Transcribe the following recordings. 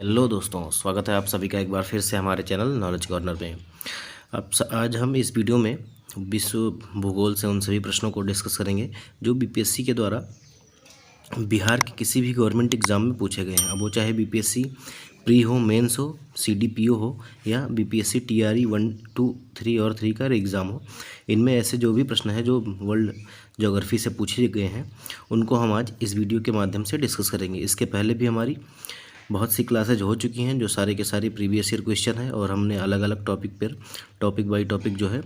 Hello दोस्तों, स्वागत है आप सभी का एक बार फिर से हमारे चैनल नॉलेज कॉर्नर में। आज हम इस वीडियो में विश्व भूगोल से उन सभी प्रश्नों को डिस्कस करेंगे जो बीपीएससी के द्वारा बिहार के किसी भी गवर्नमेंट एग्ज़ाम में पूछे गए हैं। अब वो चाहे बीपीएससी प्री हो, मेंस हो, सीडीपीओ हो या बीपीएससी टीआरई 1, 2, 3 और 3 का एग्ज़ाम हो। इनमें ऐसे जो भी प्रश्न हैं जो वर्ल्ड ज्योग्राफी से पूछे गए हैं उनको हम आज इस वीडियो के माध्यम से डिस्कस करेंगे। इसके पहले भी हमारी बहुत सी क्लासेज हो चुकी हैं जो सारे के सारे प्रीवियस ईयर क्वेश्चन हैं और हमने अलग अलग टॉपिक पर टॉपिक बाय टॉपिक जो है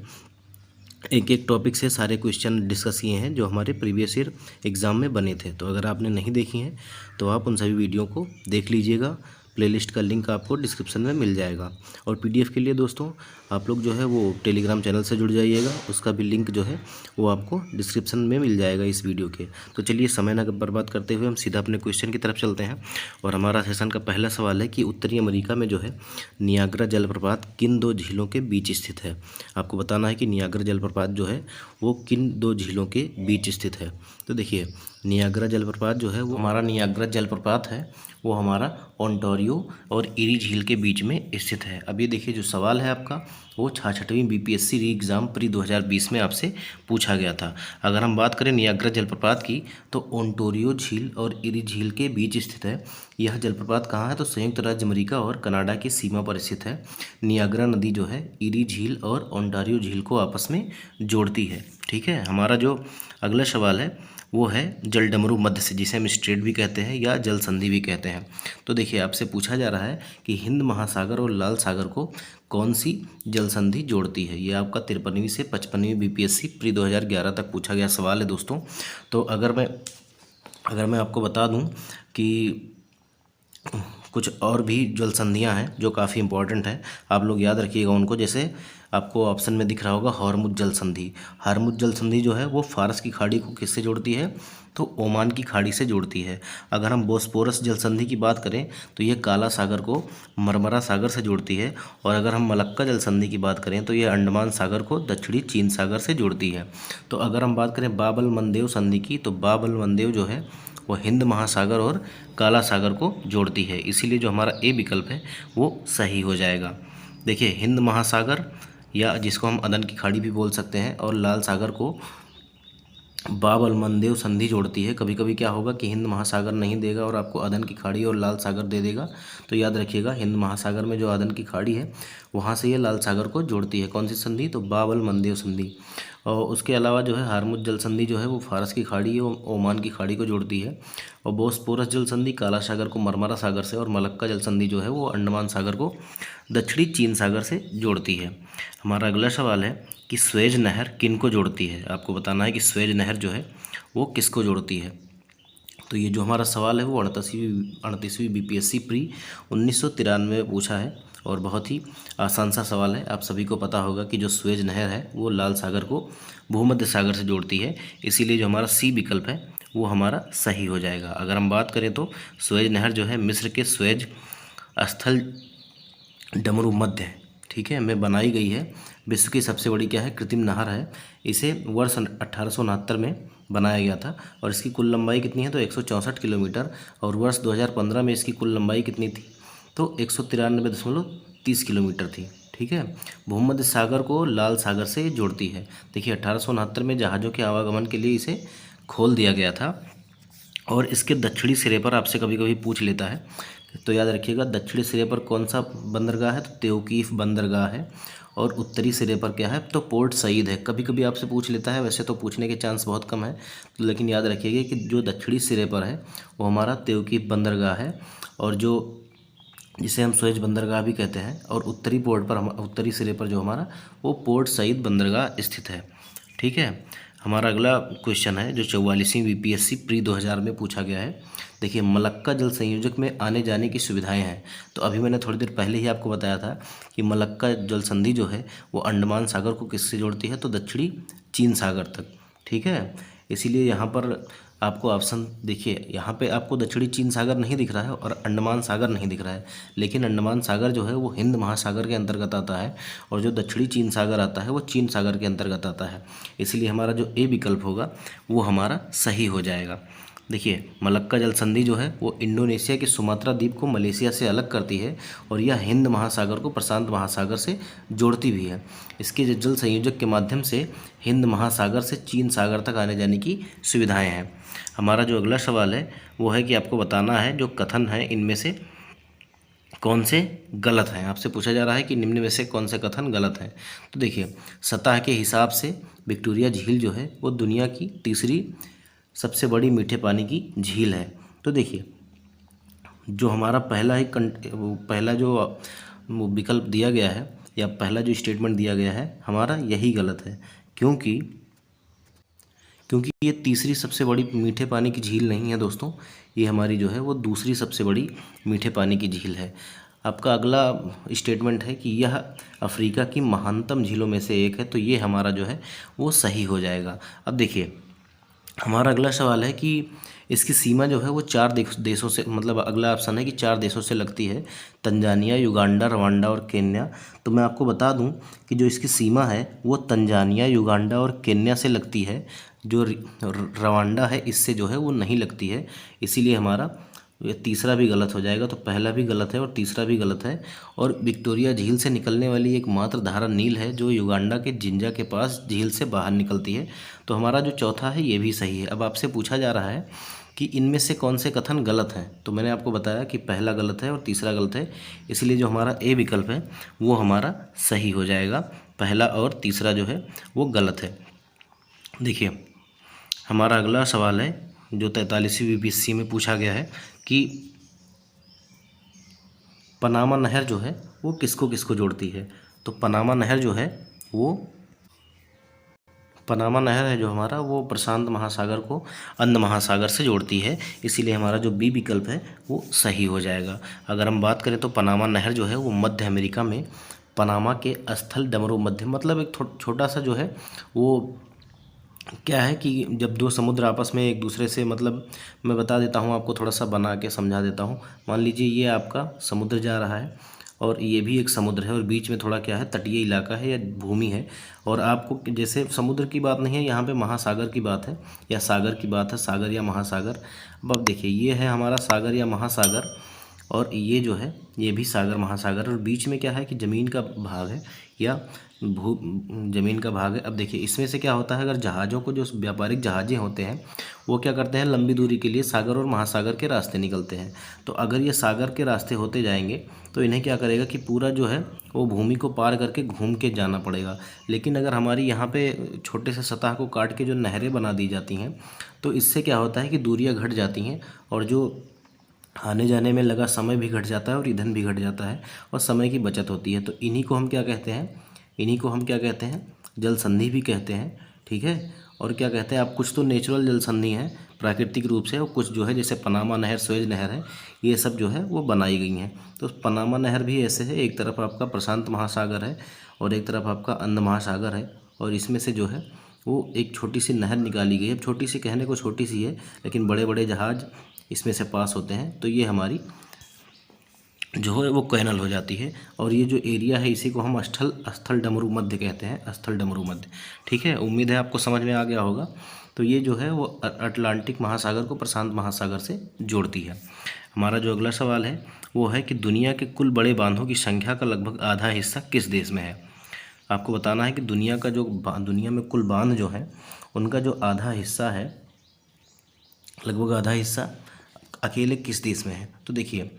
एक एक टॉपिक से सारे क्वेश्चन डिस्कस किए हैं जो हमारे प्रीवियस ईयर एग्ज़ाम में बने थे। तो अगर आपने नहीं देखी हैं तो आप उन सभी वीडियो को देख लीजिएगा। प्लेलिस्ट का लिंक आपको डिस्क्रिप्शन में मिल जाएगा। और पीडीएफ के लिए दोस्तों आप लोग जो है वो टेलीग्राम चैनल से जुड़ जाइएगा, उसका भी लिंक जो है वो आपको डिस्क्रिप्शन में मिल जाएगा इस वीडियो के। तो चलिए समय ना बर्बाद करते हुए हम सीधा अपने क्वेश्चन की तरफ चलते हैं। और हमारा सेशन का पहला सवाल है कि उत्तरी अमेरिका में जो है नियाग्रा जलप्रपात किन दो झीलों के बीच स्थित है। आपको बताना है कि नियाग्रा जलप्रपात जो है वो किन दो झीलों के बीच स्थित है। तो देखिए नियाग्रा जलप्रपात जो है वो हमारा नियाग्रा जलप्रपात है वो हमारा ओंटारियो और इरी झील के बीच में स्थित है। अब ये देखिए जो सवाल है आपका वो 66वीं बीपीएससी री एग्ज़ाम प्री 2020 में आपसे पूछा गया था। अगर हम बात करें नियाग्रा जलप्रपात की तो ओंटारियो झील और इरी झील के बीच स्थित है। यह जलप्रपात कहाँ है तो संयुक्त राज्य अमेरिका और कनाडा की सीमा पर स्थित है। नियाग्रा नदी जो है इरी झील और ओंटारियो झील को आपस में जोड़ती है। ठीक है, हमारा जो अगला सवाल है वो है जलडमरू मध्य से, जिसे हम स्ट्रेट भी कहते हैं या जल संधि भी कहते हैं। तो देखिए आपसे पूछा जा रहा है कि हिंद महासागर और लाल सागर को कौन सी जल संधि जोड़ती है। ये आपका 53वीं से 55वीं बीपीएससी प्री 2011 तक पूछा गया सवाल है दोस्तों। तो अगर मैं आपको बता दूं कि कुछ और भी जल संधियाँ हैं जो काफ़ी इंपॉर्टेंट है, आप लोग याद रखिएगा उनको। जैसे आपको ऑप्शन में दिख रहा होगा हॉर्मुज जल संधि। हॉर्मुज जल संधि जो है वो फारस की खाड़ी को किससे जोड़ती है तो ओमान की खाड़ी से जोड़ती है। अगर हम बोस्पोरस जल संधि की बात करें तो ये काला सागर को मरमरा सागर से जोड़ती है। और अगर हम मलक्का जल संधि की बात करें तो ये अंडमान सागर को दक्षिणी चीन सागर से जोड़ती है। तो अगर हम बात करें बाबल मंदेव संधि की तो बाबल मंदेव जो है वो हिंद महासागर और काला सागर को जोड़ती है। इसीलिए जो हमारा ए विकल्प है वो सही हो जाएगा। देखिए हिंद महासागर या जिसको हम अदन की खाड़ी भी बोल सकते हैं और लाल सागर को बाबल मंदेव संधि जोड़ती है। कभी कभी क्या होगा कि हिंद महासागर नहीं देगा और आपको अदन की खाड़ी और लाल सागर दे देगा। तो याद रखिएगा हिंद महासागर में जो अदन की खाड़ी है वहाँ से ये लाल सागर को जोड़ती है। कौन सी संधि तो बाबल मंदेव संधि। और उसके अलावा जो है हारमुज जल संधि जो है वो फारस की खाड़ी और ओमान की खाड़ी को जोड़ती है। और बोस्पोरस जल संधि काला सागर को मरमरा सागर से और मलक्का जल संधि जो है वो अंडमान सागर को दक्षिणी चीन सागर से जोड़ती है। हमारा अगला सवाल है कि स्वेज नहर किन को जोड़ती है। आपको बताना है कि स्वेज नहर जो है वो किसको जोड़ती है। तो ये जो हमारा सवाल है वो 38वीं बीपीएससी प्री 1993 में पूछा है और बहुत ही आसान सा सवाल है। आप सभी को पता होगा कि जो स्वेज नहर है वो लाल सागर को भूमध्य सागर से जोड़ती है। इसीलिए जो हमारा सी विकल्प है वो हमारा सही हो जाएगा। अगर हम बात करें तो स्वेज नहर जो है मिस्र के स्वेज स्थल डमरू मध्य, ठीक है, में बनाई गई है। विश्व की सबसे बड़ी क्या है कृत्रिम नहर है। इसे वर्ष 1869 में बनाया गया था और इसकी कुल लंबाई कितनी है तो 164 किलोमीटर। और वर्ष 2015 में इसकी कुल लंबाई कितनी थी तो 193.30 किलोमीटर थी। ठीक है, भूमध्य सागर को लाल सागर से जोड़ती है। देखिए 1869 में जहाज़ों के आवागमन के लिए इसे खोल दिया गया था। और इसके दक्षिणी सिरे पर आपसे कभी कभी पूछ लेता है तो याद रखिएगा दक्षिणी सिरे पर कौन सा बंदरगाह है तो तेवकीफ बंदरगाह है। और उत्तरी सिरे पर क्या है तो पोर्ट सईद है। कभी कभी आपसे पूछ लेता है, वैसे तो पूछने के चांस बहुत कम है तो लेकिन याद रखिएगा कि जो दक्षिणी सिरे पर है वो हमारा तेवकीफ बंदरगाह है और जो जिसे हम स्वेज बंदरगाह भी कहते हैं। और उत्तरी पोर्ट पर उत्तरी सिरे पर जो हमारा वो पोर्ट सईद बंदरगाह स्थित है। ठीक है, हमारा अगला क्वेश्चन है जो 44वीं बीपीएससी प्री 2000 में पूछा गया है। देखिए मलक्का जल संयोजक में आने जाने की सुविधाएं हैं। तो अभी मैंने थोड़ी देर पहले ही आपको बताया था कि मलक्का जल संधि जो है वो अंडमान सागर को किससे जोड़ती है तो दक्षिणी चीन सागर तक। ठीक है, इसीलिए यहाँ पर आपको ऑप्शन देखिए यहाँ पे आपको दक्षिणी चीन सागर नहीं दिख रहा है और अंडमान सागर नहीं दिख रहा है, लेकिन अंडमान सागर जो है वो हिंद महासागर के अंतर्गत आता है और जो दक्षिणी चीन सागर आता है वो चीन सागर के अंतर्गत आता है। इसलिए हमारा जो ए विकल्प होगा वो हमारा सही हो जाएगा। देखिए, मलक्का जल संधि जो है वो इंडोनेशिया के सुमात्रा द्वीप को मलेशिया से अलग करती है और यह हिंद महासागर को प्रशांत महासागर से जोड़ती भी है। इसके जो जल संयोजक के माध्यम से हिंद महासागर से चीन सागर तक आने जाने की सुविधाएं हैं। हमारा जो अगला सवाल है वो है कि आपको बताना है जो कथन है इनमें से कौन से गलत हैं। आपसे पूछा जा रहा है कि निम्न में से कौन से कथन गलत हैं। तो देखिए, सतह के हिसाब से विक्टोरिया झील जो है वो दुनिया की तीसरी सबसे बड़ी मीठे पानी की झील है। तो देखिए, जो हमारा पहला जो वो विकल्प दिया गया है या पहला जो स्टेटमेंट दिया गया है हमारा यही गलत है, क्योंकि ये तीसरी सबसे बड़ी मीठे पानी की झील नहीं है दोस्तों, ये हमारी जो है वो दूसरी सबसे बड़ी मीठे पानी की झील है। आपका अगला स्टेटमेंट है कि यह अफ्रीका की महानतम झीलों में से एक है, तो ये हमारा जो है वो सही हो जाएगा। अब देखिए, हमारा अगला सवाल है कि इसकी सीमा जो है वो देशों से, मतलब अगला ऑप्शन है कि 4 देशों से लगती है, तंजानिया, युगांडा, रवांडा और केन्या। तो मैं आपको बता दूं कि जो इसकी सीमा है वो तंजानिया, युगांडा और केन्या से लगती है। जो रवांडा है इससे जो है वो नहीं लगती है, इसीलिए हमारा ये तीसरा भी गलत हो जाएगा। तो पहला भी गलत है और तीसरा भी गलत है। और विक्टोरिया झील से निकलने वाली एकमात्र धारा नील है जो युगांडा के जिंजा के पास झील से बाहर निकलती है। तो हमारा जो चौथा है ये भी सही है। अब आपसे पूछा जा रहा है कि इनमें से कौन से कथन गलत हैं, तो मैंने आपको बताया कि पहला गलत है और तीसरा गलत है, इसलिए जो हमारा ए विकल्प है वो हमारा सही हो जाएगा। पहला और तीसरा जो है वो गलत है। देखिए, हमारा अगला सवाल है जो 43वीं बीपीएससी में पूछा गया है कि पनामा नहर जो है वो किसको किसको जोड़ती है। तो पनामा नहर जो है वो पनामा नहर है जो हमारा वो प्रशांत महासागर को अंध महासागर से जोड़ती है, इसीलिए हमारा जो बी विकल्प है वो सही हो जाएगा। अगर हम बात करें तो पनामा नहर जो है वो मध्य अमेरिका में पनामा के स्थल डमरू मध्य, मतलब एक छोटा सा जो है वो क्या है कि जब दो समुद्र आपस में एक दूसरे से, मतलब मैं बता देता हूँ आपको, थोड़ा सा बना के समझा देता हूँ। मान लीजिए ये आपका समुद्र जा रहा है और ये भी एक समुद्र है और बीच में थोड़ा क्या है, तटीय इलाका है या भूमि है। और आपको जैसे समुद्र की बात नहीं है यहाँ पे, महासागर की बात है या सागर की बात है, सागर या महासागर। अब देखिए, ये है हमारा सागर या महासागर और ये जो है ये भी सागर महासागर, और बीच में क्या है कि ज़मीन का भाग है या ज़मीन का भाग है। अब देखिए, इसमें से क्या होता है, अगर जहाज़ों को, जो व्यापारिक जहाज़ें होते हैं वो क्या करते हैं, लंबी दूरी के लिए सागर और महासागर के रास्ते निकलते हैं। तो अगर ये सागर के रास्ते होते जाएंगे तो इन्हें क्या करेगा कि पूरा जो है वो भूमि को पार करके घूम के जाना पड़ेगा। लेकिन अगर हमारी यहाँ पे छोटे से सतह को काट के जो नहरें बना दी जाती हैं तो इससे क्या होता है कि दूरियाँ घट जाती हैं और जो आने जाने में लगा समय भी घट जाता है और ईंधन भी घट जाता है और समय की बचत होती है। तो इन्हीं को हम क्या कहते हैं, इन्हीं को हम क्या कहते हैं, जल संधि भी कहते हैं। ठीक है, और क्या कहते हैं आप, कुछ तो नेचुरल जल संधि है प्राकृतिक रूप से और कुछ जो है जैसे पनामा नहर, सुएज नहर है, ये सब जो है वो बनाई गई हैं। तो पनामा नहर भी ऐसे है, एक तरफ आपका प्रशांत महासागर है और एक तरफ आपका अंध महासागर है और इसमें से जो है वो एक छोटी सी नहर निकाली गई है। अब छोटी सी कहने को छोटी सी है, लेकिन बड़े बड़े जहाज़ इसमें से पास होते हैं, तो ये हमारी जो है वो कैनल हो जाती है। और ये जो एरिया है इसी को हम स्थल डमरू मध्य कहते हैं, स्थल डमरू मध्य। ठीक है, उम्मीद है आपको समझ में आ गया होगा। तो ये जो है वो अटलांटिक महासागर को प्रशांत महासागर से जोड़ती है। हमारा जो अगला सवाल है वो है कि दुनिया के कुल बड़े बांधों की संख्या का लगभग आधा हिस्सा किस देश में है। आपको बताना है कि दुनिया में कुल बांध जो है उनका जो आधा हिस्सा है, लगभग आधा हिस्सा अकेले किस देश में है। तो देखिए,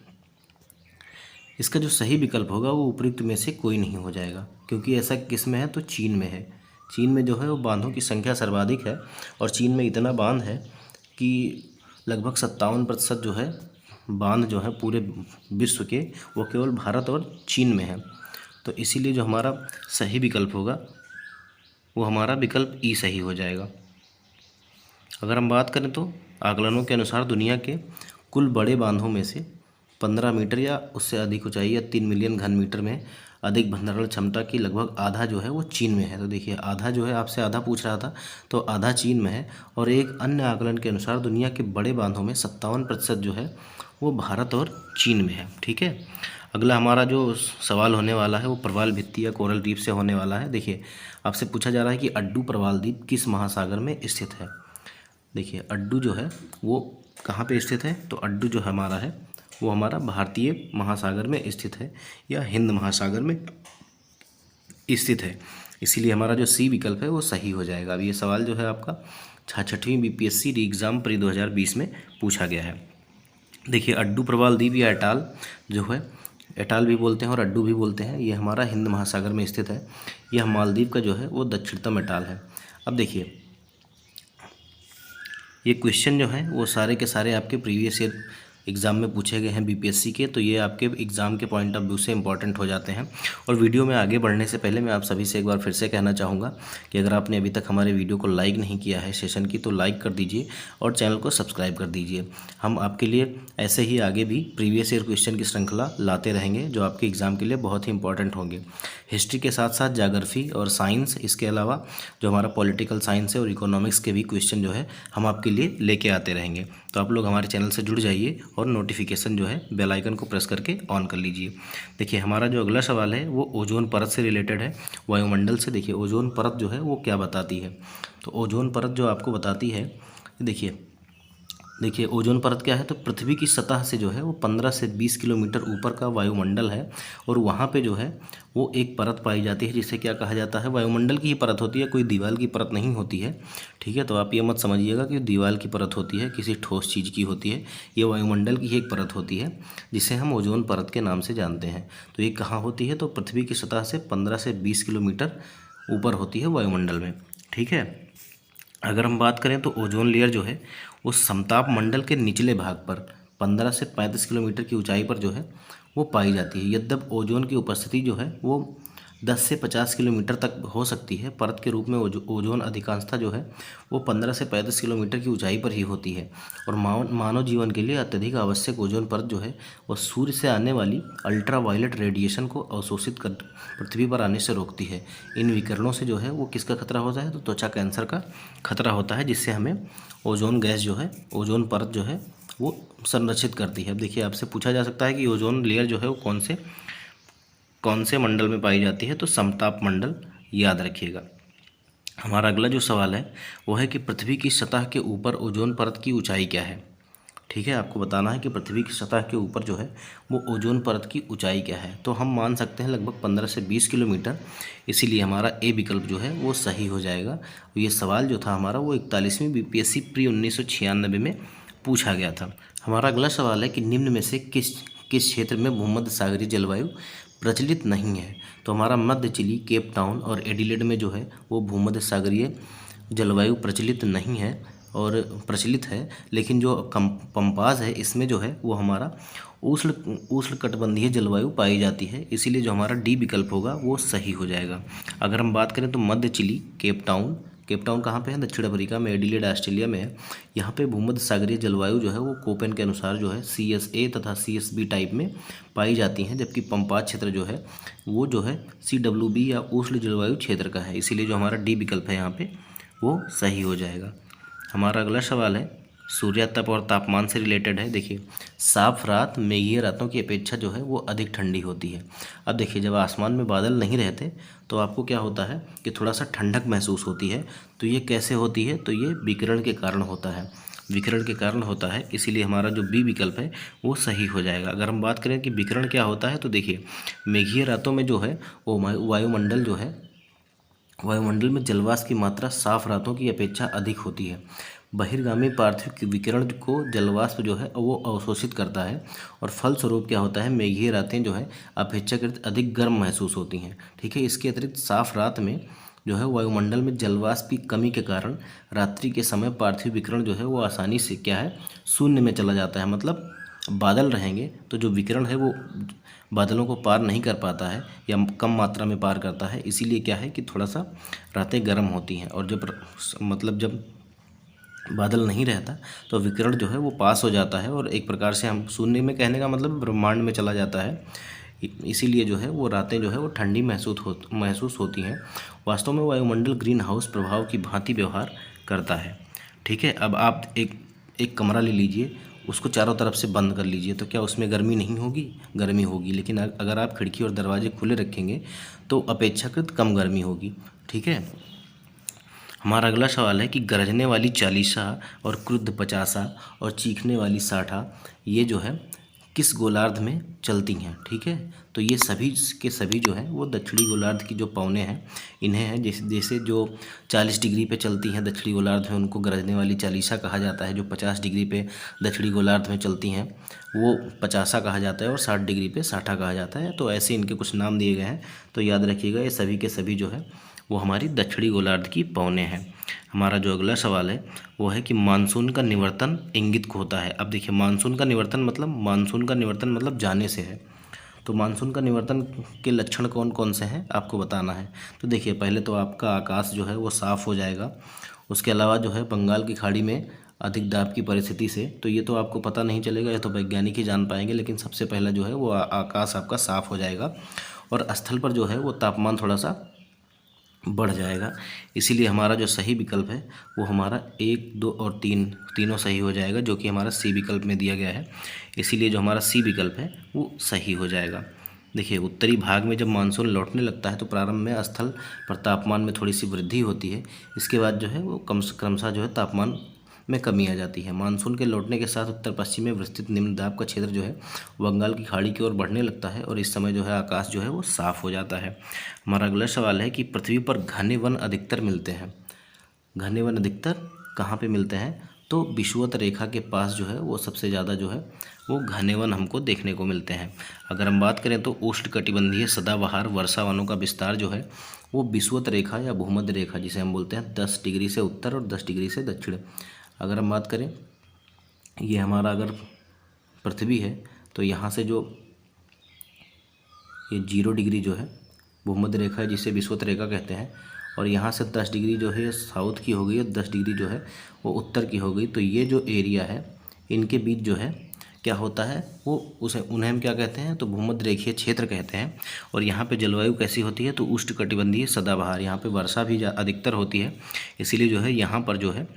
इसका जो सही विकल्प होगा वो उपयुक्त में से कोई नहीं हो जाएगा, क्योंकि ऐसा किस में है, तो चीन में है। चीन में जो है वो बांधों की संख्या सर्वाधिक है और चीन में इतना बांध है कि लगभग 57% जो है बांध जो है पूरे विश्व के, वो केवल भारत और चीन में है। तो इसीलिए जो हमारा सही विकल्प होगा वो हमारा विकल्प ई सही हो जाएगा। अगर हम बात करें तो आकलनों के अनुसार दुनिया के कुल बड़े बांधों में से 15 मीटर या उससे अधिक ऊंचाई या 3 मिलियन घन मीटर में अधिक भंडारण क्षमता की लगभग आधा जो है वो चीन में है। तो देखिए, आधा जो है, आपसे आधा पूछ रहा था तो आधा चीन में है। और एक अन्य आकलन के अनुसार दुनिया के बड़े बांधों में 57% जो है वो भारत और चीन में है। ठीक है, अगला हमारा जो सवाल होने वाला है वो प्रवाल भित्ति या कोरल रीफ से होने वाला है। देखिए, आपसे पूछा जा रहा है कि अड्डू प्रवाल द्वीप किस महासागर में स्थित है। देखिए अड्डू जो है वो कहाँ पे स्थित है, तो अड्डू जो हमारा है वो हमारा भारतीय महासागर में स्थित है या हिंद महासागर में स्थित है। इसीलिए हमारा जो सी विकल्प है वो सही हो जाएगा। अब ये सवाल जो है आपका 66वीं बीपीएससी री एग्ज़ाम प्री 2020 में पूछा गया है। देखिए अड्डू प्रवाल द्वीप या एटाल जो है, एटाल भी बोलते हैं और अड्डू भी बोलते हैं, ये हमारा हिंद महासागर में स्थित है। यह मालदीव का जो है वो दक्षिणतम एटाल है। अब देखिए ये क्वेश्चन जो है वो सारे के सारे आपके प्रीवियस ईयर एग्ज़ाम में पूछे गए हैं बीपीएससी के, तो ये आपके एग्ज़ाम के पॉइंट ऑफ व्यू से इंपॉर्टेंट हो जाते हैं। और वीडियो में आगे बढ़ने से पहले मैं आप सभी से एक बार फिर से कहना चाहूँगा कि अगर आपने अभी तक हमारे वीडियो को लाइक नहीं किया है सेशन की, तो लाइक कर दीजिए और चैनल को सब्सक्राइब कर दीजिए। हम आपके लिए ऐसे ही आगे भी प्रीवियस ईयर क्वेश्चन की श्रृंखला लाते रहेंगे जो आपके एग्ज़ाम के लिए बहुत ही इंपॉर्टेंट होंगे। हिस्ट्री के साथ साथ ज्योग्राफी और साइंस, इसके अलावा जो हमारा पॉलिटिकल साइंस है और इकोनॉमिक्स के भी क्वेश्चन जो है हम आपके लिए लेके आते रहेंगे। तो आप लोग हमारे चैनल से जुड़ जाइए और नोटिफिकेशन जो है बेल आइकन को प्रेस करके ऑन कर लीजिए। देखिए हमारा जो अगला सवाल है वो ओजोन परत से रिलेटेड है, वायुमंडल से। देखिए ओजोन परत जो है वो क्या बताती है, तो ओजोन परत जो आपको बताती है, देखिए ओजोन परत क्या है, तो पृथ्वी की सतह से जो है वो 15 से 20 किलोमीटर ऊपर का वायुमंडल है और वहाँ पे जो है वो एक परत पाई जाती है जिसे क्या कहा जाता है, वायुमंडल की ही परत होती है, कोई दीवार की परत नहीं होती है। ठीक है, तो आप ये मत समझिएगा कि दीवार की परत होती है, किसी ठोस चीज़ की होती है। ये वायुमंडल की ही एक परत होती है जिसे हम ओजोन परत के नाम से जानते हैं। तो ये कहाँ होती है, तो पृथ्वी की सतह से 15 से 20 किलोमीटर ऊपर होती है वायुमंडल में। ठीक है, अगर हम बात करें तो ओजोन लेयर जो है वो समताप मंडल के निचले भाग पर 15 से 35 किलोमीटर की ऊंचाई पर जो है वो पाई जाती है। यद्यप ओजोन की उपस्थिति जो है वो 10 से 50 किलोमीटर तक हो सकती है, परत के रूप में ओजोन अधिकांशतः जो है वो 15 से 35 किलोमीटर की ऊंचाई पर ही होती है। और मानव जीवन के लिए अत्यधिक आवश्यक ओजोन परत जो है वो सूर्य से आने वाली अल्ट्रा वायलेट रेडिएशन को अवशोषित कर पृथ्वी पर आने से रोकती है। इन विकिरणों से जो है वो किसका खतरा होता है, तो त्वचा कैंसर का खतरा होता है, जिससे हमें ओजोन गैस जो है, ओजोन परत जो है वो संरक्षित करती है। अब देखिए आपसे पूछा जा सकता है कि ओजोन लेयर जो है वो कौन से मंडल में पाई जाती है, तो समताप मंडल, याद रखिएगा। हमारा अगला जो सवाल है वो है कि पृथ्वी की सतह के ऊपर ओजोन परत की ऊंचाई क्या है। ठीक है, आपको बताना है कि पृथ्वी की सतह के ऊपर जो है वो ओजोन परत की ऊंचाई क्या है। तो हम मान सकते हैं लगभग 15 से 20 किलोमीटर, इसीलिए हमारा ए विकल्प जो है वो सही हो जाएगा। ये सवाल जो था हमारा वो 41वीं बीपीएससी प्री 1996 में पूछा गया था। हमारा अगला सवाल है कि निम्न में से किस क्षेत्र में भूमध्य सागरीय जलवायु प्रचलित नहीं है। तो हमारा मध्य चिली, केप टाउन और एडिलेड में जो है वो भूमध्य सागरीय जलवायु प्रचलित नहीं है और प्रचलित है, लेकिन जो पंपाज है इसमें जो है वो हमारा उष्णकटिबंधीय जलवायु पाई जाती है, इसीलिए जो हमारा डी विकल्प होगा वो सही हो जाएगा। अगर हम बात करें तो मध्य चिली, केप टाउन कहाँ पे है, दक्षिण अफ्रीका में, एडिलेड ऑस्ट्रेलिया में है। यहाँ पे भूमध्य सागरीय जलवायु जो है वो कोपेन के अनुसार जो है CSA तथा CSB टाइप में पाई जाती हैं, जबकि पंपाज क्षेत्र जो है वो जो है CWB या उष्ण जलवायु क्षेत्र का है, इसीलिए जो हमारा डी विकल्प है यहाँ पे वो सही हो जाएगा। हमारा अगला सवाल है सूर्यातप और तापमान से रिलेटेड है। देखिए साफ रात मेघीय रातों की अपेक्षा जो है वो अधिक ठंडी होती है। अब देखिए जब आसमान में बादल नहीं रहते तो आपको क्या होता है कि थोड़ा सा ठंडक महसूस होती है। तो ये कैसे होती है, तो ये विकिरण के कारण होता है, विकिरण के कारण होता है, इसीलिए हमारा जो बी विकल्प है वो सही हो जाएगा। अगर हम बात करें कि विकिरण क्या होता है, तो देखिए मेघीय रातों में जो है वो वायुमंडल में जलवाष्प की मात्रा साफ रातों की अपेक्षा अधिक होती है। बहिर्गामी पार्थिव विकिरण को जलवाष्प जो है वो अवशोषित करता है और फलस्वरूप क्या होता है, मेघीय रातें जो है अपेक्षाकृत अधिक गर्म महसूस होती हैं। ठीक है, इसके अतिरिक्त साफ रात में जो है वायुमंडल में जलवाष्प की कमी के कारण रात्रि के समय पार्थिव विकिरण जो है वो आसानी से क्या है, शून्य में चला जाता है। मतलब बादल रहेंगे तो जो विकिरण है वो बादलों को पार नहीं कर पाता है या कम मात्रा में पार करता है, इसीलिए क्या है कि थोड़ा सा रातें गर्म होती हैं। और जब बादल नहीं रहता तो विकिरण जो है वो पास हो जाता है और एक प्रकार से हम शून्य में, कहने का मतलब ब्रह्मांड में चला जाता है, इसीलिए जो है वो रातें जो है वो ठंडी महसूस होती हैं। वास्तव में वायुमंडल ग्रीन हाउस प्रभाव की भांति व्यवहार करता है। ठीक है, अब आप एक कमरा ले लीजिए, उसको चारों तरफ से बंद कर लीजिए, तो क्या उसमें गर्मी नहीं होगी, गर्मी होगी, लेकिन अगर आप खिड़की और दरवाजे खुले रखेंगे तो अपेक्षाकृत कम गर्मी होगी। ठीक है, हमारा अगला सवाल है कि गरजने वाली 40 और क्रुद्ध 50 और चीखने वाली 60 ये जो है किस गोलार्ध में चलती हैं। ठीक है, तो ये सभी के सभी जो है वो दक्षिणी गोलार्ध की जो पवनें हैं इन्हें हैं। जैसे जैसे जो 40 डिग्री पे चलती हैं दक्षिणी गोलार्ध में उनको गरजने वाली 40 कहा जाता है, जो 50 डिग्री पे दक्षिणी गोलार्ध में चलती हैं वो 50 कहा जाता है, और 60 डिग्री पे 60 कहा जाता है। तो ऐसे इनके कुछ नाम दिए गए हैं, तो याद रखिएगा ये सभी के सभी जो है वो हमारी दक्षिणी गोलार्ध की पवनें हैं। हमारा जो अगला सवाल है वो है कि मानसून का निवर्तन इंगित को होता है। अब देखिए मानसून का निवर्तन मतलब जाने से है। तो मानसून का निवर्तन के लक्षण कौन कौन से हैं आपको बताना है। तो देखिए पहले तो आपका आकाश जो है वो साफ़ हो जाएगा। उसके अलावा जो है बंगाल की खाड़ी में अधिक दाब की परिस्थिति से, तो ये तो आपको पता नहीं चलेगा, ये तो वैज्ञानिक ही जान पाएंगे, लेकिन सबसे पहला जो है वो आकाश आपका साफ़ हो जाएगा और स्थल पर जो है वो तापमान थोड़ा सा बढ़ जाएगा। इसीलिए हमारा जो सही विकल्प है वो हमारा 1, 2 और 3 तीनों सही हो जाएगा, जो कि हमारा सी विकल्प में दिया गया है। इसीलिए जो हमारा सी विकल्प है वो सही हो जाएगा। देखिए उत्तरी भाग में जब मानसून लौटने लगता है तो प्रारंभ में स्थल पर तापमान में थोड़ी सी वृद्धि होती है। इसके बाद जो है वो क्रमशः जो है तापमान में कमी आ जाती है। मानसून के लौटने के साथ उत्तर पश्चिम में विस्तृत निम्न दाब का क्षेत्र जो है बंगाल की खाड़ी की ओर बढ़ने लगता है और इस समय जो है आकाश जो है वो साफ़ हो जाता है। हमारा अगला सवाल है कि पृथ्वी पर घने वन अधिकतर मिलते हैं। घने वन अधिकतर कहाँ पे मिलते हैं? तो विषुवत रेखा के पास जो है वो सबसे ज़्यादा जो है वो घने वन हमको देखने को मिलते हैं। अगर हम बात करें तो उष्णकटिबंधीय सदाबहार वर्षा वनों का विस्तार जो है वो विषुवत रेखा या भूमध्य रेखा जिसे हम बोलते हैं 10 डिग्री से उत्तर और 10 डिग्री से दक्षिण। अगर हम बात करें ये हमारा अगर पृथ्वी है तो यहाँ से जो ये 0 डिग्री जो है भूमध्य रेखा है जिसे विषुवत रेखा कहते हैं, और यहाँ से 10 डिग्री जो है साउथ की हो गई और 10 डिग्री जो है वो उत्तर की हो गई। तो ये जो एरिया है इनके बीच जो है क्या होता है वो उन्हें हम क्या कहते हैं? तो भूमध्य रेखीय क्षेत्र कहते हैं। और यहाँ पे जलवायु कैसी होती है? तो उष्णकटिबंधीय सदाबहार। यहाँ पे वर्षा भी अधिकतर होती है, इसीलिए जो है यहाँ पर जो है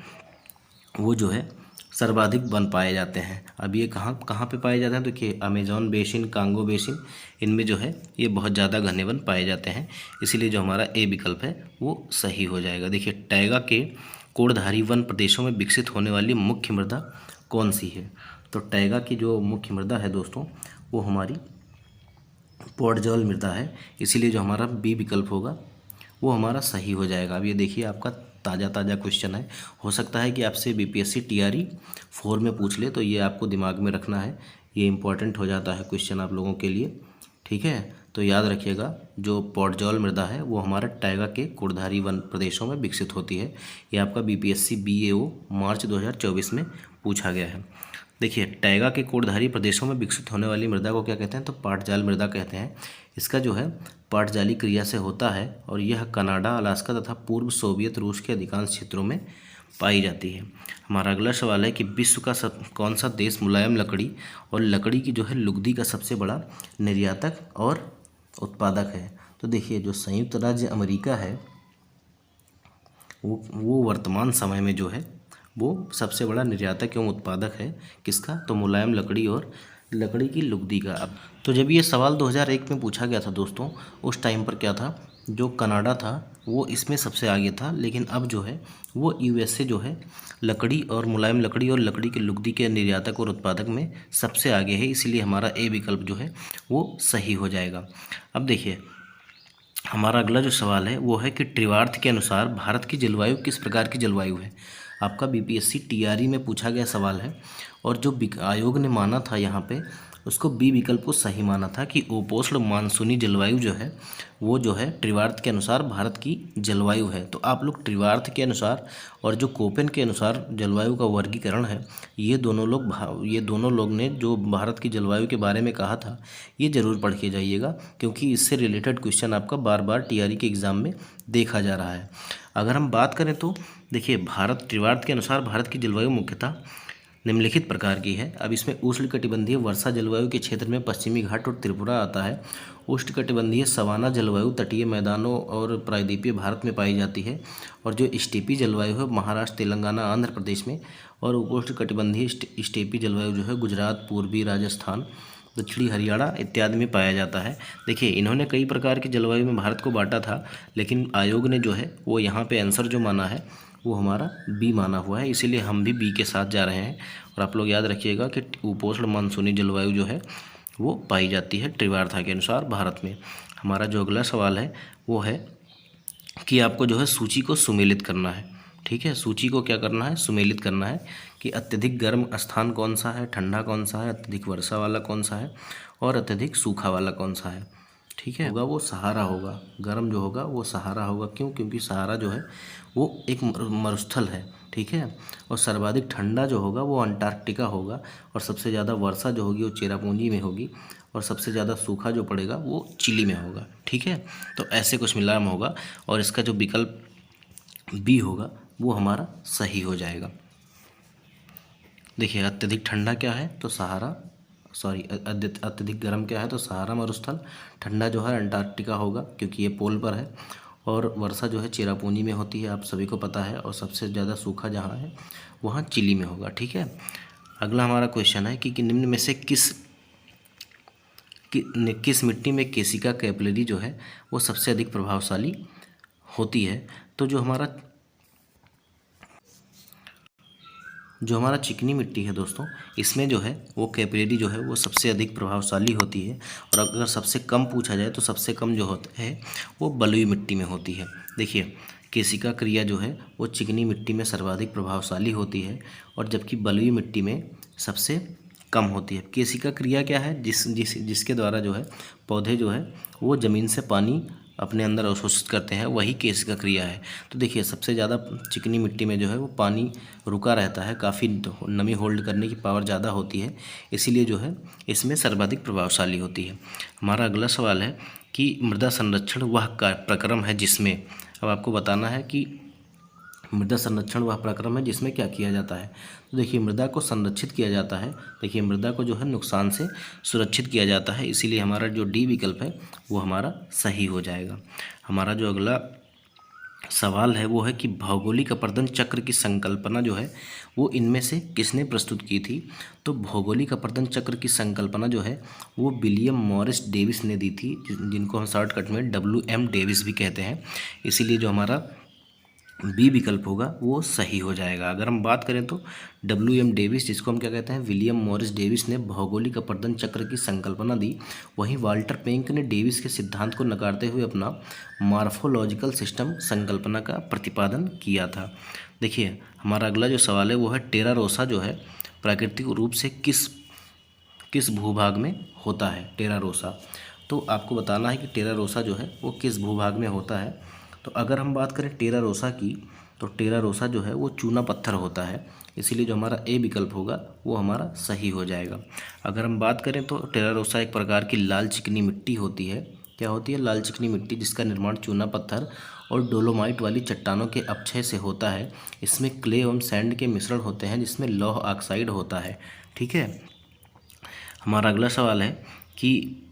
वो जो है सर्वाधिक वन पाए जाते हैं। अब ये कहाँ कहाँ पे पाए जाते हैं? तो कि अमेजॉन बेसिन, कांगो बेसिन, इनमें जो है ये बहुत ज़्यादा घने वन पाए जाते हैं। इसीलिए जो हमारा ए विकल्प है वो सही हो जाएगा। देखिए टैगा के कोड़धारी वन प्रदेशों में विकसित होने वाली मुख्य मृदा कौन सी है? तो टैगा की जो मुख्य मृदा है दोस्तों वो हमारी पॉडजॉल मृदा है। इसीलिए जो हमारा बी विकल्प होगा वो हमारा सही हो जाएगा। अब ये देखिए आपका ताज़ा क्वेश्चन है, हो सकता है कि आपसे बीपीएससी टीआरई 4 में पूछ ले, तो ये आपको दिमाग में रखना है, ये इंपॉर्टेंट हो जाता है क्वेश्चन आप लोगों के लिए। ठीक है, तो याद रखिएगा जो पॉडजॉल मृदा है वो हमारा टैगा के कोड़धारी वन प्रदेशों में विकसित होती है। ये आपका बीपीएससी बीएओ मार्च 2024 में पूछा गया है। देखिए टैगा के कोड़धारी प्रदेशों में विकसित होने वाली मृदा को क्या कहते हैं? तो पाटजाल मृदा कहते हैं। इसका जो है पाटजाली क्रिया से होता है और यह कनाडा, अलास्का तथा पूर्व सोवियत रूस के अधिकांश क्षेत्रों में पाई जाती है। हमारा अगला सवाल है कि विश्व का कौन सा देश मुलायम लकड़ी और लकड़ी की जो है लुगदी का सबसे बड़ा निर्यातक और उत्पादक है? तो देखिए जो संयुक्त राज्य अमेरिका है वो वर्तमान समय में जो है वो सबसे बड़ा निर्यातक एवं उत्पादक है। किसका? तो मुलायम लकड़ी और लकड़ी की लुगदी का। अब तो जब ये सवाल 2001 में पूछा गया था दोस्तों, उस टाइम पर क्या था, जो कनाडा था वो इसमें सबसे आगे था, लेकिन अब जो है वो यूएसए जो है लकड़ी और मुलायम लकड़ी और लकड़ी की लुगदी के निर्यातक और उत्पादक में सबसे आगे है। इसीलिए हमारा ए विकल्प जो है वो सही हो जाएगा। अब देखिए हमारा अगला जो सवाल है वो है कि त्रिवार्थ के अनुसार भारत की जलवायु किस प्रकार की जलवायु है? आपका बीपीएससी टीआरई में पूछा गया सवाल है, और जो आयोग ने माना था यहाँ पे उसको बी विकल्प को सही माना था कि उपोष्ण मानसूनी जलवायु जो है वो जो है त्रिवार्थ के अनुसार भारत की जलवायु है। तो आप लोग त्रिवार्थ के अनुसार और जो कोपेन के अनुसार जलवायु का वर्गीकरण है ये दोनों लोग ने जो भारत की जलवायु के बारे में कहा था ये ज़रूर पढ़ के जाइएगा, क्योंकि इससे रिलेटेड क्वेश्चन आपका बार बार टीआरई के एग्ज़ाम में देखा जा रहा है। अगर हम बात करें तो देखिए भारत त्रिवार्थ के अनुसार भारत की जलवायु मुख्यतः निम्नलिखित प्रकार की है। अब इसमें उष्णकटिबंधीय वर्षा जलवायु के क्षेत्र में पश्चिमी घाट और त्रिपुरा आता है। उष्णकटिबंधीय सवाना जलवायु तटीय मैदानों और प्रायद्वीपीय भारत में पाई जाती है, और जो स्टेपी जलवायु है महाराष्ट्र, तेलंगाना, आंध्र प्रदेश में, और उष्णकटिबंधीय स्टेपी जलवायु जो है गुजरात, पूर्वी राजस्थान दक्षिणी हरियाणा इत्यादि में पाया जाता है। देखिए इन्होंने कई प्रकार की जलवायु में भारत को बांटा था, लेकिन आयोग ने जो है वो यहाँ पे आंसर जो माना है वो हमारा बी माना हुआ है, इसीलिए हम भी बी के साथ जा रहे हैं। और आप लोग याद रखिएगा कि उपोष्ण मानसूनी जलवायु जो है वो पाई जाती है त्रिवार्था के अनुसार भारत में। हमारा जो अगला सवाल है वो है कि आपको जो है सूची को सुमेलित करना है। ठीक है, सूची को क्या करना है, सुमेलित करना है कि अत्यधिक गर्म स्थान कौन सा है, ठंडा कौन सा है, अत्यधिक वर्षा वाला कौन सा है और अत्यधिक सूखा वाला कौन सा है। ठीक है, होगा वो सहारा होगा, गर्म जो होगा वो सहारा होगा। क्यों? क्योंकि सहारा जो है वो एक मरुस्थल है। ठीक है, और सर्वाधिक ठंडा जो होगा वो अंटार्कटिका होगा, और सबसे ज़्यादा वर्षा जो होगी वो चेरापूंजी में होगी, और सबसे ज़्यादा सूखा जो पड़ेगा वो चिली में होगा। ठीक है, तो ऐसे कुछ मिलान होगा, और इसका जो विकल्प बी होगा वो हमारा सही हो जाएगा। देखिए अत्यधिक ठंडा क्या है तो सहारा, सॉरी अत्यधिक गर्म क्या है तो सहारा मरुस्थल, ठंडा जो है अंटार्कटिका होगा क्योंकि ये पोल पर है, और वर्षा जो है चेरापूंजी में होती है, आप सभी को पता है, और सबसे ज़्यादा सूखा जहाँ है वहाँ चिली में होगा। ठीक है, अगला हमारा क्वेश्चन है कि निम्न में से किस मिट्टी में केसिका कैपिलरी जो है वो सबसे अधिक प्रभावशाली होती है। तो जो हमारा चिकनी मिट्टी है दोस्तों, इसमें जो है वो कैपिलरी जो है वो सबसे अधिक प्रभावशाली होती है। और अगर सबसे कम पूछा जाए तो सबसे कम जो होता है वो बलुई मिट्टी में होती है। देखिए केसिका क्रिया जो है वो चिकनी मिट्टी में सर्वाधिक प्रभावशाली होती है, और जबकि बलुई मिट्टी में सबसे कम होती है। केसिका क्रिया क्या है, जिसके द्वारा जो है पौधे जो है वो ज़मीन से पानी अपने अंदर अवशोषित करते हैं, वही केसिका क्रिया है। तो देखिए सबसे ज़्यादा चिकनी मिट्टी में जो है वो पानी रुका रहता है, काफ़ी नमी होल्ड करने की पावर ज़्यादा होती है, इसीलिए जो है इसमें सर्वाधिक प्रभावशाली होती है। हमारा अगला सवाल है कि मृदा संरक्षण वह प्रक्रम है जिसमें, अब आपको बताना है कि मृदा संरक्षण वह प्रक्रम है जिसमें क्या किया जाता है। तो देखिए मृदा को संरक्षित किया जाता है, देखिए मृदा को जो है नुकसान से सुरक्षित किया जाता है, इसीलिए हमारा जो डी विकल्प है वो हमारा सही हो जाएगा। हमारा जो अगला सवाल है वो है कि भौगोलिक अपर्दन चक्र की संकल्पना जो है वो इनमें से किसने प्रस्तुत की थी। तो भौगोलिक अपर्दन चक्र की संकल्पना जो है वो विलियम मॉरिस डेविस ने दी थी, जिनको हम शॉर्टकट में WM डेविस भी कहते हैं, इसीलिए जो हमारा बी विकल्प होगा वो सही हो जाएगा। अगर हम बात करें तो WM डेविस, जिसको हम क्या कहते हैं विलियम मॉरिस डेविस, ने भौगोलिक अपर्दन चक्र की संकल्पना दी। वहीं वाल्टर पेंक ने डेविस के सिद्धांत को नकारते हुए अपना मॉर्फोलॉजिकल सिस्टम संकल्पना का प्रतिपादन किया था। देखिए हमारा अगला जो सवाल है वो है टेरा रोसा जो है प्राकृतिक रूप से किस भूभाग में होता है। टेरा रोसा, तो आपको बताना है कि टेरा रोसा जो है वो किस भूभाग में होता है। तो अगर हम बात करें टेरा रोसा की, तो टेरा रोसा जो है वो चूना पत्थर होता है, इसीलिए जो हमारा ए विकल्प होगा वो हमारा सही हो जाएगा। अगर हम बात करें तो टेरा रोसा एक प्रकार की लाल चिकनी मिट्टी होती है। क्या होती है? लाल चिकनी मिट्टी, जिसका निर्माण चूना पत्थर और डोलोमाइट वाली चट्टानों के अपक्षय से होता है। इसमें क्ले एवं सैंड के मिश्रण होते हैं, जिसमें लौह ऑक्साइड होता है। ठीक है, हमारा अगला सवाल है कि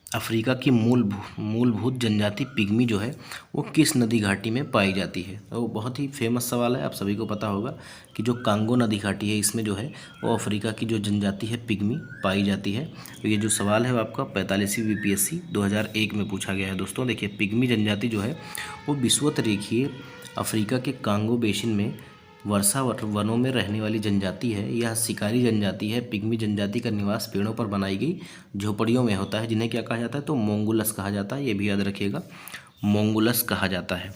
अफ्रीका की मूलभूत जनजाति पिग्मी जो है वो किस नदी घाटी में पाई जाती है। तो वो बहुत ही फेमस सवाल है, आप सभी को पता होगा कि जो कांगो नदी घाटी है इसमें जो है वो अफ्रीका की जो जनजाति है पिग्मी पाई जाती है। तो ये जो सवाल है वो आपका 45वीं BPSC 2001 में पूछा गया है दोस्तों। देखिए पिग्मी जनजाति जो है वो विषुवत रेखीय अफ्रीका के कांगो बेसिन में वर्षा वनों में रहने वाली जनजाति है। यह शिकारी जनजाति है। पिग्मी जनजाति का निवास पेड़ों पर बनाई गई झोपड़ियों में होता है, जिन्हें क्या कहा जाता है तो मोंगुलस कहा जाता है। ये भी याद रखिएगा, मोंगुलस कहा जाता है।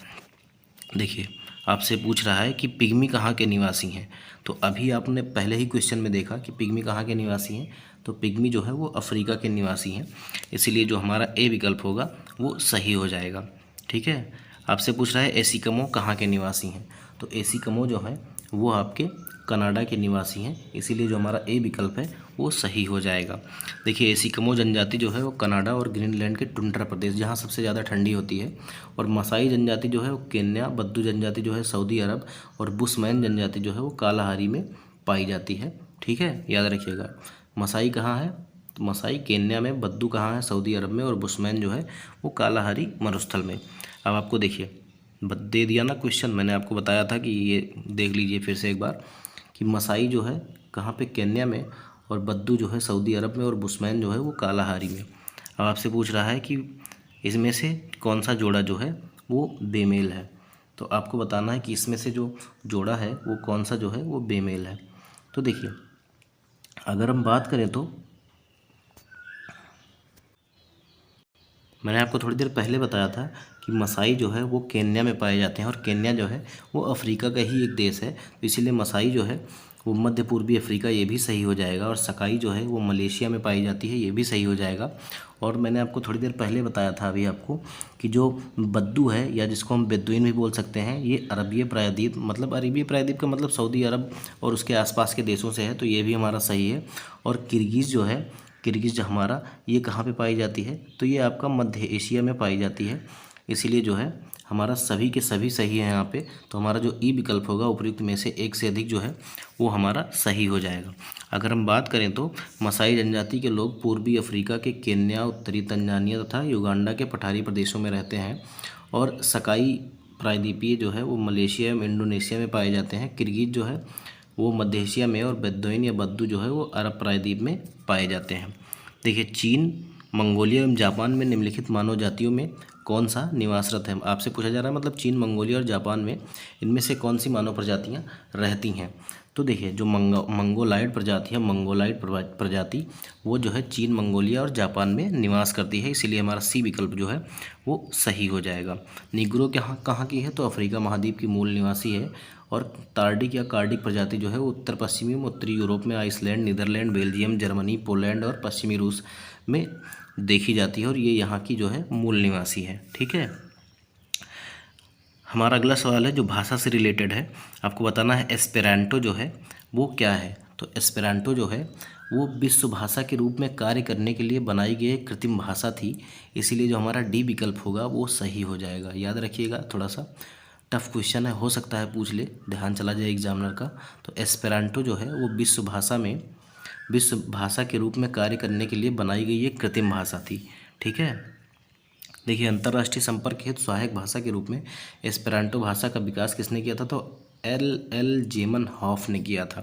देखिए आपसे पूछ रहा है कि पिग्मी कहाँ के निवासी हैं, तो अभी आपने पहले ही क्वेश्चन में देखा कि पिग्मी कहाँ के निवासी हैं, तो पिग्मी जो है वो अफ्रीका के निवासी हैं, इसीलिए जो हमारा ए विकल्प होगा वो सही हो जाएगा। ठीक है, आपसे पूछ रहा है एसिकमो कहाँ के निवासी हैं, तो एसिकमो जो है वो आपके कनाडा के निवासी हैं, इसीलिए जो हमारा ए विकल्प है वो सही हो जाएगा। देखिए एसिकमो जनजाति जो है वो कनाडा और ग्रीनलैंड के टुंड्रा प्रदेश, जहाँ सबसे ज़्यादा ठंडी होती है, और मसाई जनजाति जो है वो केन्या, बद्दू जनजाति जो है सऊदी अरब, और बुशमैन जनजाति जो है वो कालाहारी में पाई जाती है। ठीक है, याद रखिएगा मसाई कहाँ है, तो मसाई केन्या में, बद्दू कहाँ है सऊदी अरब में, और बुशमैन जो है वो कालाहारी मरुस्थल में। अब आपको देखिए दे दिया ना क्वेश्चन, मैंने आपको बताया था कि ये देख लीजिए फिर से एक बार कि मसाई जो है कहाँ पे केन्या में, और बद्दू जो है सऊदी अरब में, और बुस्मैन जो है वो कालाहारी में। अब आपसे पूछ रहा है कि इसमें से कौन सा जोड़ा जो है वो बेमेल है। तो आपको बताना है कि इसमें से जो जोड़ा है वो कौन सा जो है वो बेमेल है। तो देखिए, अगर हम बात करें तो मैंने आपको थोड़ी देर पहले बताया था कि मसाई जो है वो केन्या में पाए जाते हैं, और केन्या जो है वो अफ्रीका का ही एक देश है, तो इसीलिए मसाई जो है वो मध्य पूर्वी अफ्रीका, ये भी सही हो जाएगा। और सकाई जो है वो मलेशिया में पाई जाती है, ये भी सही हो जाएगा। और मैंने आपको थोड़ी देर पहले बताया था अभी आपको कि जो बद्दू है, या जिसको हम बेदुइन भी बोल सकते हैं, ये अरबीय प्रायद्वीप, मतलब अरबी प्रायद्वीप का मतलब सऊदी अरब और उसके आसपास के देशों से है, तो ये भी हमारा सही है। और किर्गिज़ जो है, किर्गिज़ जो हमारा, ये कहाँ पे पाई जाती है, तो ये आपका मध्य एशिया में पाई जाती है, इसीलिए जो है हमारा सभी के सभी सही है यहाँ पे। तो हमारा जो ई विकल्प होगा उपयुक्त में से एक से अधिक जो है वो हमारा सही हो जाएगा। अगर हम बात करें तो मसाई जनजाति के लोग पूर्वी अफ्रीका के केन्या, उत्तरी तंजानिया तथा युगांडा के पठारी प्रदेशों में रहते हैं, और सकाई प्रायद्वीपीय जो है वो मलेशिया एवं इंडोनेशिया में पाए जाते हैं। किर्गिज़ जो है वो मध्य एशिया में, और बेदुइन या बद्दू जो है वो अरब प्रायद्वीप में पाए जाते हैं। देखिए, चीन, मंगोलिया एवं जापान में निम्नलिखित मानव जातियों में कौन सा निवासरत है। आपसे पूछा जा रहा है मतलब चीन, मंगोलिया और जापान में इनमें से कौन सी मानव प्रजातियां रहती हैं। तो देखिए, जो मंगोलाइड प्रजाति है, मंगोलाइड प्रजाति वो जो है चीन, मंगोलिया और जापान में निवास करती है, इसीलिए हमारा सी विकल्प जो है वो सही हो जाएगा। निग्रो कहाँ कहाँ की है, तो अफ्रीका महाद्वीप की मूल निवासी है। और तार्डिक या कार्डिक प्रजाति जो है वो उत्तर पश्चिमी में, उत्तरी यूरोप में, Iceland, Netherland, Belgium, Germany, Poland और पश्चिमी रूस में देखी जाती है, और ये यहाँ की जो है मूल निवासी है। ठीक है, हमारा अगला सवाल है जो भाषा से रिलेटेड है। आपको बताना है एस्पेरांटो जो है वो क्या है। तो एस्पेरांटो जो है वो विश्व भाषा के रूप में कार्य करने के लिए बनाई गई एक कृत्रिम भाषा थी, इसीलिए जो हमारा डी विकल्प होगा वो सही हो जाएगा। याद रखिएगा, थोड़ा सा टफ क्वेश्चन है, हो सकता है पूछ ले, ध्यान चला जाए एग्जामिनर का। तो एस्पेरांटो जो है वो विश्व भाषा के रूप में कार्य करने के लिए बनाई गई एक कृत्रिम भाषा थी। ठीक है, देखिए, अंतर्राष्ट्रीय संपर्क हेतु सहायक भाषा के रूप में एस्पेरांटो भाषा का विकास किसने किया था, तो एल जेमन हॉफ ने किया था।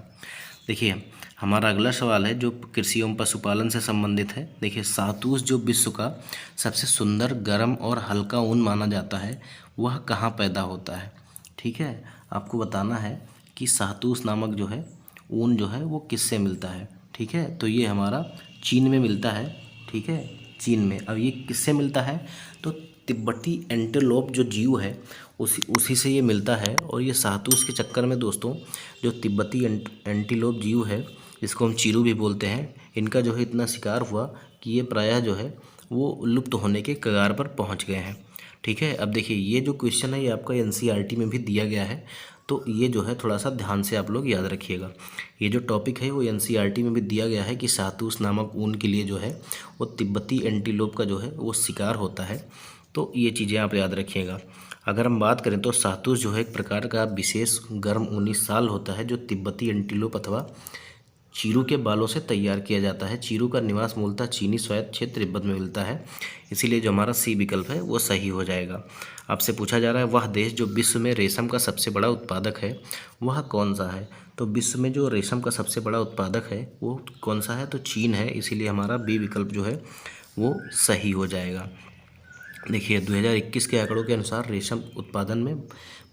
देखिए, हमारा अगला सवाल है जो कृषि एवं पशुपालन से संबंधित है। देखिए, सातूस जो विश्व का सबसे सुंदर, गर्म और हल्का ऊन माना जाता है, वह कहाँ पैदा होता है। ठीक है, आपको बताना है कि सातूस नामक जो है ऊन जो है वो किससे मिलता है। ठीक है, तो ये हमारा चीन में मिलता है। ठीक है, चीन में। अब ये किससे मिलता है, तो तिब्बती एंटीलोप जो जीव है उसी से ये मिलता है। और ये सातूस के चक्कर में दोस्तों, जो तिब्बती एंटीलोप जीव है, जिसको हम चीरू भी बोलते हैं, इनका जो है इतना शिकार हुआ कि ये प्रायः जो है वो लुप्त होने के कगार पर पहुंच गए हैं। ठीक है, अब देखिए, ये जो क्वेश्चन है ये आपका एनसीईआरटी में भी दिया गया है, तो ये जो है थोड़ा सा ध्यान से आप लोग याद रखिएगा। ये जो टॉपिक है वो एनसीईआरटी में भी दिया गया है कि सातूस नामक ऊन के लिए जो है वो तिब्बती एंटीलोप का जो है वो शिकार होता है, तो ये चीज़ें आप याद रखिएगा। अगर हम बात करें तो सातूस जो है एक प्रकार का विशेष गर्म ऊनी साल होता है, जो तिब्बती एंटीलोप अथवा चीरू के बालों से तैयार किया जाता है। चीरू का निवास मूलतः चीनी स्वायत्त क्षेत्र तिब्बत में मिलता है, इसीलिए जो हमारा सी विकल्प है वो सही हो जाएगा। आपसे पूछा जा रहा है वह देश जो विश्व में रेशम का सबसे बड़ा उत्पादक है वह कौन सा है। तो विश्व में जो रेशम का सबसे बड़ा उत्पादक है वो कौन सा है, तो चीन है, इसीलिए हमारा बी विकल्प जो है वो सही हो जाएगा। देखिए, 2021 के आंकड़ों के अनुसार रेशम उत्पादन में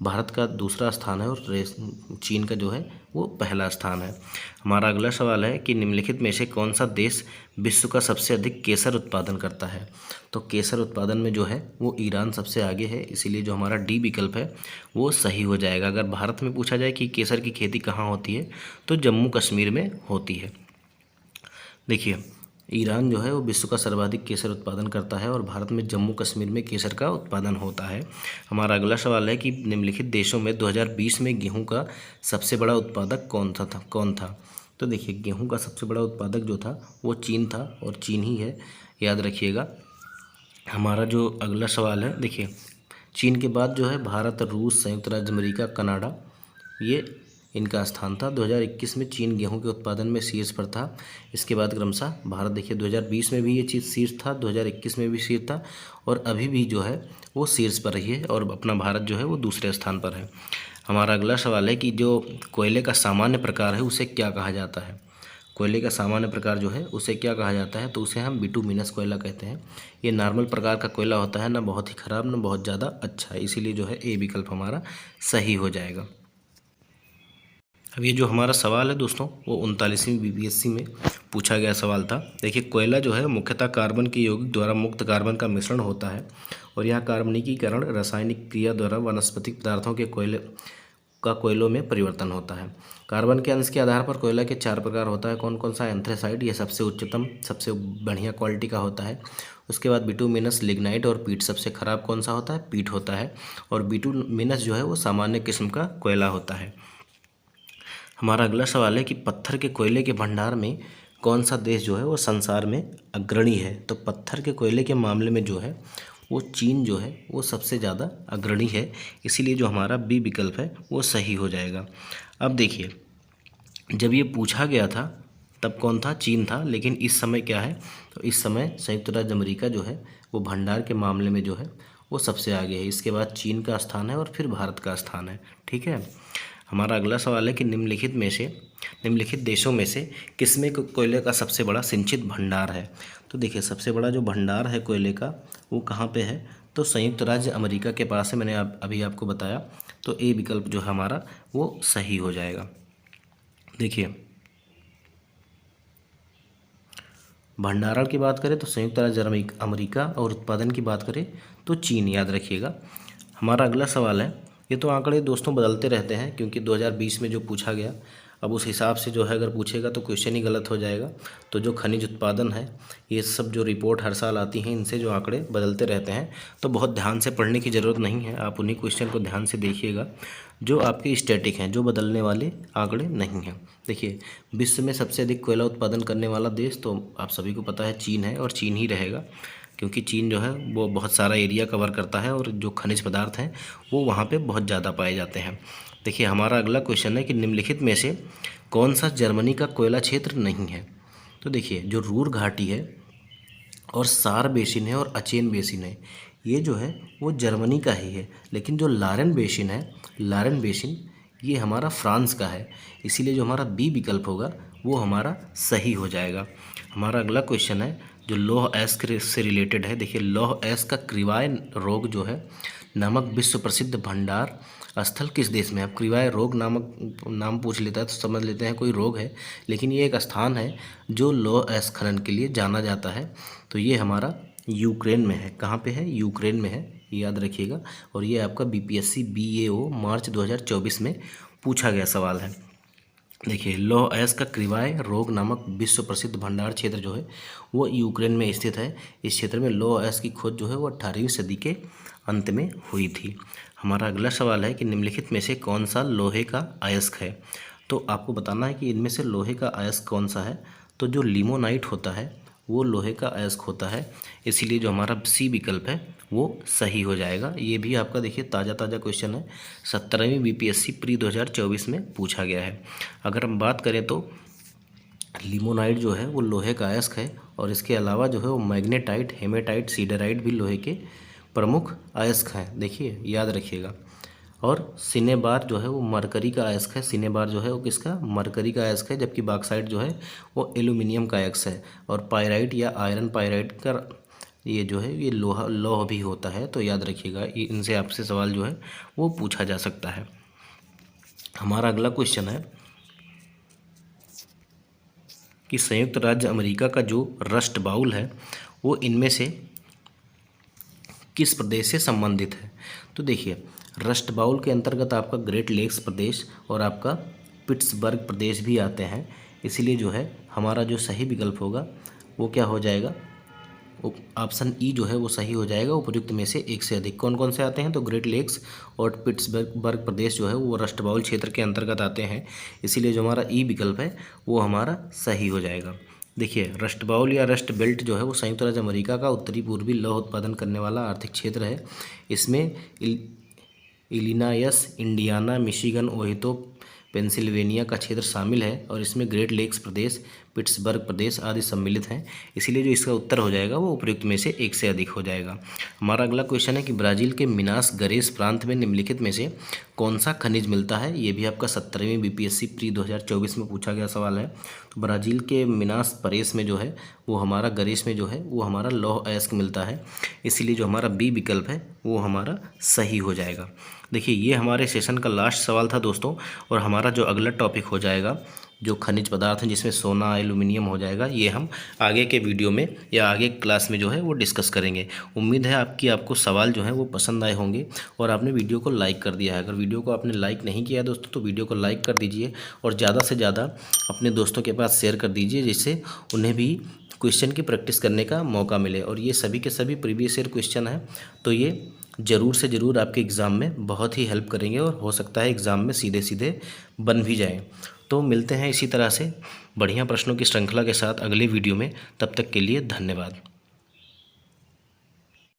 भारत का दूसरा स्थान है, और चीन का जो है वो पहला स्थान है। हमारा अगला सवाल है कि निम्नलिखित में से कौन सा देश विश्व का सबसे अधिक केसर उत्पादन करता है। तो केसर उत्पादन में जो है वो ईरान सबसे आगे है, इसीलिए जो हमारा डी विकल्प है वो सही हो जाएगा। अगर भारत में पूछा जाए कि केसर की खेती कहाँ होती है, तो जम्मू कश्मीर में होती है। देखिए, ईरान जो है वो विश्व का सर्वाधिक केसर उत्पादन करता है, और भारत में जम्मू कश्मीर में केसर का उत्पादन होता है। हमारा अगला सवाल है कि निम्नलिखित देशों में 2020 में गेहूं का सबसे बड़ा उत्पादक कौन था। तो देखिए, गेहूं का सबसे बड़ा उत्पादक जो था वो चीन था, और चीन ही है, याद रखिएगा। हमारा जो अगला सवाल है, देखिए, चीन के बाद जो है भारत, रूस, संयुक्त राज्य अमेरिका, कनाडा, ये इनका स्थान था। 2021 में चीन गेहूं के उत्पादन में शीर्ष पर था। इसके बाद क्रमशः भारत, देखिए 2020 में भी ये चीज़ शीर्ष था, 2021 में भी शीर्ष था, और अभी भी जो है वो शीर्ष पर रही है, और अपना भारत जो है वो दूसरे स्थान पर है। हमारा अगला सवाल है कि जो कोयले का सामान्य प्रकार है उसे क्या कहा जाता है। कोयले का सामान्य प्रकार जो है उसे क्या कहा जाता है, तो उसे हम बिटुमिनस कोयला कहते हैं। ये नॉर्मल प्रकार का कोयला होता है, ना बहुत ही ख़राब ना बहुत ज़्यादा अच्छा, इसीलिए जो है ए विकल्प हमारा सही हो जाएगा। अब ये जो हमारा सवाल है दोस्तों, वो 39वीं बीपीएससी में पूछा गया सवाल था। देखिए, कोयला जो है मुख्यतः कार्बन के यौगिक द्वारा मुक्त कार्बन का मिश्रण होता है और यह कार्बनिकीकरण रासायनिक क्रिया द्वारा वनस्पतिक पदार्थों के कोयलों में परिवर्तन होता है। कार्बन के अंश के आधार पर कोयला के 4 प्रकार होता है। कौन कौन सा? एंथ्रेसाइट, ये सबसे उच्चतम सबसे बढ़िया क्वालिटी का होता है। उसके बाद बिटुमिनस, लिग्नाइट और पीट। सबसे खराब कौन सा होता है? पीट होता है। और बिटुमिनस जो है वो सामान्य किस्म का कोयला होता है। हमारा अगला सवाल है कि पत्थर के कोयले के भंडार में कौन सा देश जो है वो संसार में अग्रणी है? तो पत्थर के कोयले के मामले में जो है वो चीन जो है वो सबसे ज़्यादा अग्रणी है, इसीलिए जो हमारा बी विकल्प है वो सही हो जाएगा। अब देखिए, जब ये पूछा गया था तब कौन था? चीन था। लेकिन इस समय क्या है? तो इस समय संयुक्त राज्य अमेरिका जो है वो भंडार के मामले में जो है वो सबसे आगे है। इसके बाद चीन का स्थान है और फिर भारत का स्थान है। ठीक है। हमारा अगला सवाल है कि निम्नलिखित देशों में से किसमें कोयले का सबसे बड़ा सिंचित भंडार है? तो देखिए, सबसे बड़ा जो भंडार है कोयले का वो कहाँ पे है? तो संयुक्त राज्य अमेरिका के पास है। मैंने अभी आपको बताया। तो ए विकल्प जो है हमारा वो सही हो जाएगा। देखिए, भंडारण की बात करें तो संयुक्त राज्य अमेरिका और उत्पादन की बात करें तो चीन, याद रखिएगा। हमारा अगला सवाल है, ये तो आंकड़े दोस्तों बदलते रहते हैं क्योंकि 2020 में जो पूछा गया, अब उस हिसाब से जो है अगर पूछेगा तो क्वेश्चन ही गलत हो जाएगा। तो जो खनिज उत्पादन है, ये सब जो रिपोर्ट हर साल आती हैं, इनसे जो आंकड़े बदलते रहते हैं, तो बहुत ध्यान से पढ़ने की ज़रूरत नहीं है। आप उन्हीं क्वेश्चन को ध्यान से देखिएगा जो आपके स्टैटिक हैं, जो बदलने वाले आंकड़े नहीं हैं। देखिए, विश्व में सबसे अधिक कोयला उत्पादन करने वाला देश तो आप सभी को पता है चीन है, और चीन ही रहेगा क्योंकि चीन जो है वो बहुत सारा एरिया कवर करता है और जो खनिज पदार्थ हैं वो वहाँ पे बहुत ज़्यादा पाए जाते हैं। देखिए, हमारा अगला क्वेश्चन है कि निम्नलिखित में से कौन सा जर्मनी का कोयला क्षेत्र नहीं है? तो देखिए, जो रूर घाटी है और सार बेसिन है और अचेन बेसिन है, ये जो है वो जर्मनी का ही है। लेकिन जो लारेन बेसिन ये हमारा फ्रांस का है, इसीलिए जो हमारा बी विकल्प होगा वो हमारा सही हो जाएगा। हमारा अगला क्वेश्चन है जो लौह अयस्क से रिलेटेड है। देखिए, लौह अयस्क का क्रिवाय रोग जो है नामक विश्व प्रसिद्ध भंडार स्थल किस देश में है? अब क्रिवाय रोग नामक नाम पूछ लेता है तो समझ लेते हैं कोई रोग है, लेकिन ये एक स्थान है जो लौह अयस्क खनन के लिए जाना जाता है। तो ये हमारा यूक्रेन में है। कहाँ पे है? यूक्रेन में है, याद रखिएगा। और ये आपका बीपीएससी बीएओ मार्च 2024 में पूछा गया सवाल है। देखिए, लौह अयस्क का क्रिवाय रोग नामक विश्व प्रसिद्ध भंडार क्षेत्र जो है वो यूक्रेन में स्थित है। इस क्षेत्र में लौह अयस्क की खोज जो है वो 18वीं सदी के अंत में हुई थी। हमारा अगला सवाल है कि निम्नलिखित में से कौन सा लोहे का अयस्क है? तो आपको बताना है कि इनमें से लोहे का अयस्क कौन सा है। तो जो लिमोनाइट होता है वो लोहे का अयस्क होता है, इसीलिए जो हमारा सी विकल्प है वो सही हो जाएगा। ये भी आपका देखिए ताज़ा क्वेश्चन है, 17वीं बीपीएससी प्री 2024 में पूछा गया है। अगर हम बात करें तो लिमोनाइट जो है वो लोहे का अयस्क है, और इसके अलावा जो है वो मैग्नेटाइट, हेमेटाइट, सीडराइट भी लोहे के प्रमुख अयस्क हैं। देखिए, याद रखिएगा। और सिनेबार जो है वो मरकरी का अयस्क है। सिनेबार जो है वो किसका? मरकरी का अयस्क है, जबकि बॉक्साइट जो है वो एल्यूमिनियम का अयस्क है। और पायराइट या आयरन पायराइट का ये जो है ये लौह भी होता है। तो याद रखिएगा, इनसे आपसे सवाल जो है वो पूछा जा सकता है। हमारा अगला क्वेश्चन है कि संयुक्त राज्य अमेरिका का जो रस्ट बाउल है वो इनमें से किस प्रदेश से संबंधित है? तो देखिए, रस्ट बाउल के अंतर्गत आपका ग्रेट लेक्स प्रदेश और आपका पिट्सबर्ग प्रदेश भी आते हैं, इसीलिए जो है हमारा जो सही विकल्प होगा वो क्या हो जाएगा? ऑप्शन ई जो है वो सही हो जाएगा। उपयुक्त में से एक से अधिक कौन कौन से आते हैं? तो ग्रेट लेक्स और पिट्सबर्ग प्रदेश जो है वो रस्ट बाउल क्षेत्र के अंतर्गत आते हैं, इसीलिए जो हमारा ई विकल्प है वो हमारा सही हो जाएगा। देखिए, रस्ट बाउल या रस्ट बेल्ट जो है वो संयुक्त राज्य अमेरिका का उत्तरी पूर्वी लौह उत्पादन करने वाला आर्थिक क्षेत्र है। इसमें इलिनायस, इंडियाना, मिशिगन, ओहितो, पेंसिल्वेनिया का क्षेत्र शामिल है, और इसमें ग्रेट लेक्स प्रदेश, पिट्सबर्ग प्रदेश आदि सम्मिलित हैं। इसीलिए जो इसका उत्तर हो जाएगा वो उपयुक्त में से एक से अधिक हो जाएगा। हमारा अगला क्वेश्चन है कि ब्राज़ील के मिनास गरेस प्रांत में निम्नलिखित में से कौन सा खनिज मिलता है। ये भी आपका 17वीं बीपीएससी प्री 2024 में पूछा गया सवाल है। तो ब्राज़ील के मिनास परेस में जो है वो हमारा गरेस में जो है वो हमारा लौह अयस्क मिलता है। इसीलिए जो हमारा बी विकल्प है वो हमारा सही हो जाएगा। देखिए ये हमारे सेशन का लास्ट सवाल था दोस्तों, और हमारा जो अगला टॉपिक हो जाएगा जो खनिज पदार्थ हैं जिसमें सोना एल्यूमिनियम हो जाएगा, ये हम आगे के वीडियो में या आगे क्लास में जो है वो डिस्कस करेंगे। उम्मीद है आपको सवाल जो है वो पसंद आए होंगे और आपने वीडियो को लाइक कर दिया है। अगर वीडियो को आपने लाइक नहीं किया दोस्तों तो वीडियो को लाइक कर दीजिए और ज़्यादा से ज़्यादा अपने दोस्तों के पास शेयर कर दीजिए, जिससे उन्हें भी क्वेश्चन की प्रैक्टिस करने का मौका मिले। और ये सभी के सभी प्रीवियस ईयर क्वेश्चन हैं, तो ये ज़रूर से ज़रूर आपके एग्ज़ाम में बहुत ही हेल्प करेंगे और हो सकता है एग्ज़ाम में सीधे सीधे बन भी जाएं। तो मिलते हैं इसी तरह से बढ़िया प्रश्नों की श्रृंखला के साथ अगले वीडियो में। तब तक के लिए धन्यवाद।